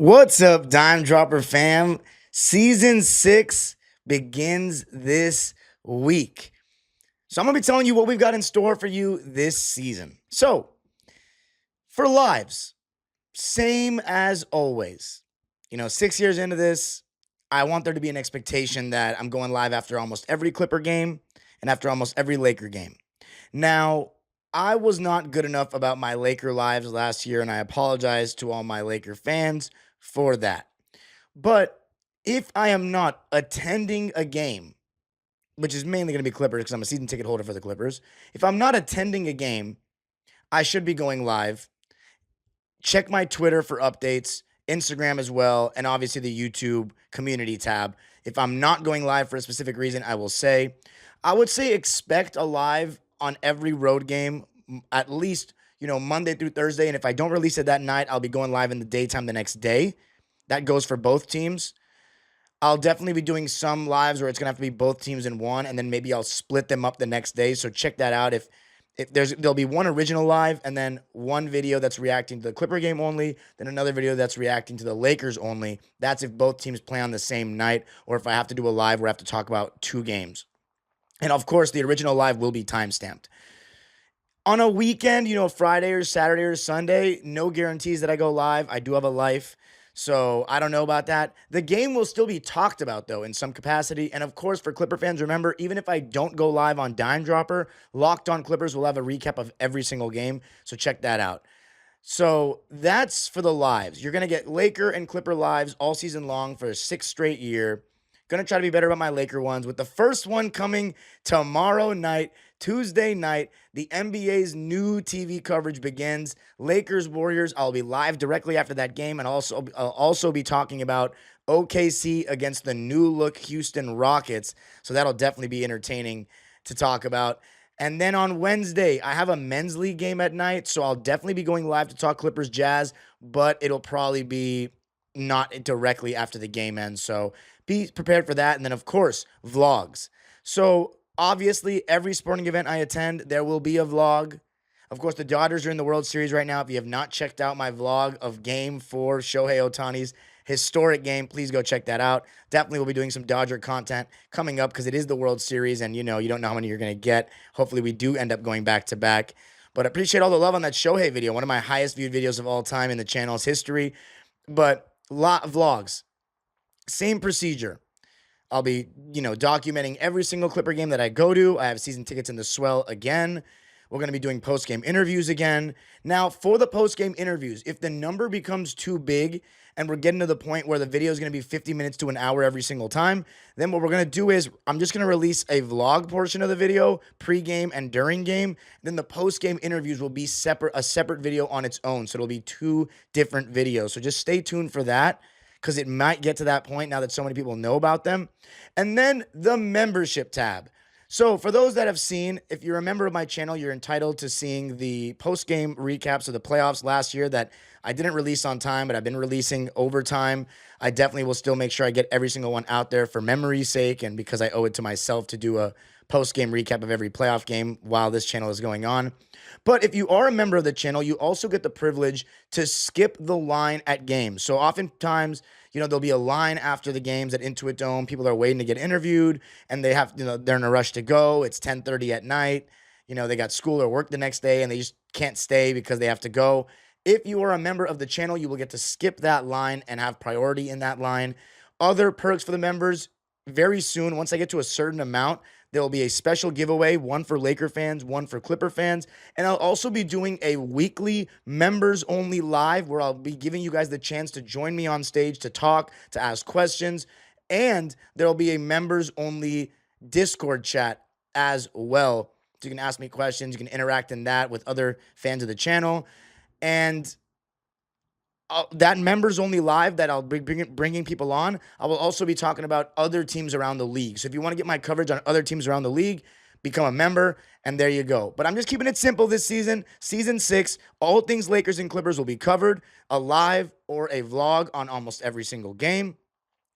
What's up, DimeDropper fam? Season 6 begins this week. So I'm going to be telling you what we've got in store for you this season. So, for lives, same as always. 6 years into this, I want there to be an expectation that I'm going live after almost every Clipper game and after almost every Laker game. Now, I was not good enough about my Laker lives last year, and I apologize to all my Laker fans for that. But if I am not attending a game, which is mainly going to be Clippers because I'm a season ticket holder for the Clippers, if I'm not attending a game, I should be going live. Check my Twitter for updates, Instagram as well, and obviously the YouTube community tab. If I'm not going live for a specific reason, I would say expect a live on every road game, at least, Monday through Thursday. And if I don't release it that night, I'll be going live in the daytime the next day. That goes for both teams. I'll definitely be doing some lives where it's going to have to be both teams in one, and then maybe I'll split them up the next day. So check that out. If there'll be one original live and then one video that's reacting to the Clipper game only, then another video that's reacting to the Lakers only. That's if both teams play on the same night, or if I have to do a live where I have to talk about two games. And of course, the original live will be timestamped. On a weekend, Friday or Saturday or Sunday, no guarantees that I go live. I do have a life. So I don't know about that. The game will still be talked about, though, in some capacity. And of course, for Clipper fans, remember, even if I don't go live on DimeDropper, Locked On Clippers will have a recap of every single game. So check that out. So that's for the lives. You're going to get Laker and Clipper lives all season long for a 6th straight year. Going to try to be better about my Laker ones, with the first one coming tomorrow night, Tuesday night. The NBA's new TV coverage begins. Lakers Warriors. I'll be live directly after that game, and I'll also be talking about OKC against the new look Houston Rockets. So that'll definitely be entertaining to talk about. And then on Wednesday, I have a men's league game at night, so I'll definitely be going live to talk Clippers Jazz, but it'll probably be not directly after the game ends. So be prepared for that. And then, of course, vlogs. So obviously, every sporting event I attend, there will be a vlog. Of course, the Dodgers are in the World Series right now. If you have not checked out my vlog of Game 4, Shohei Ohtani's historic game, please go check that out. Definitely will be doing some Dodger content coming up because it is the World Series, and you don't know how many you're going to get. Hopefully, we do end up going back-to-back. But I appreciate all the love on that Shohei video, one of my highest viewed videos of all time in the channel's history. But vlogs, same procedure. I'll be, documenting every single Clipper game that I go to. I have season tickets in the swell again. We're going to be doing post-game interviews again. Now, for the post-game interviews, if the number becomes too big and we're getting to the point where the video is going to be 50 minutes to an hour every single time, then what we're going to do is I'm just going to release a vlog portion of the video, pre-game and during game. Then the post-game interviews will be a separate video on its own. So it'll be 2 different videos. So just stay tuned for that, because it might get to that point now that so many people know about them. And then the membership tab. So for those that have seen, if you're a member of my channel, you're entitled to seeing the post-game recaps of the playoffs last year that I didn't release on time, but I've been releasing over time. I definitely will still make sure I get every single one out there for memory's sake, and because I owe it to myself to do a post-game recap of every playoff game while this channel is going on. But if you are a member of the channel, you also get the privilege to skip the line at games. So oftentimes, there'll be a line after the games at Intuit Dome. People are waiting to get interviewed, and they have, they're in a rush to go. It's 10:30 at night. They got school or work the next day, and they just can't stay because they have to go. If you are a member of the channel, you will get to skip that line and have priority in that line. Other perks for the members, very soon, once I get to a certain amount, there will be a special giveaway, one for Laker fans, one for Clipper fans. And I'll also be doing a weekly members-only live where I'll be giving you guys the chance to join me on stage to talk, to ask questions. And there'll be a members-only Discord chat as well. So you can ask me questions. You can interact in that with other fans of the channel. And that members only live that I'll be bringing people on, I will also be talking about other teams around the league. So if you want to get my coverage on other teams around the league, become a member, and there you go. But I'm just keeping it simple this season. Season 6, all things Lakers and Clippers will be covered, a live or a vlog on almost every single game.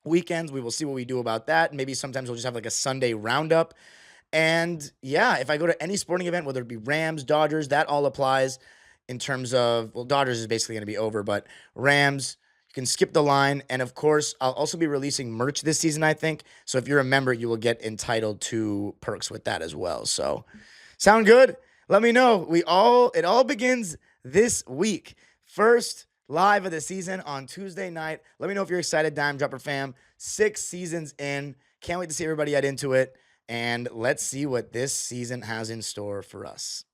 Weekends, we will see what we do about that. Maybe sometimes we'll just have like a Sunday roundup. And yeah, if I go to any sporting event, whether it be Rams, Dodgers, that all applies. In terms of, well, Dodgers is basically going to be over, but Rams, You can skip the line. And of course, I'll also be releasing merch this season, I think. So if you're a member, you will get entitled to perks with that as well. So sound good? Let me know. It all begins this week. First live of the season on Tuesday night. Let me know if you're excited, DimeDropper fam. 6 seasons in. Can't wait to see everybody get into it. And let's see what this season has in store for us.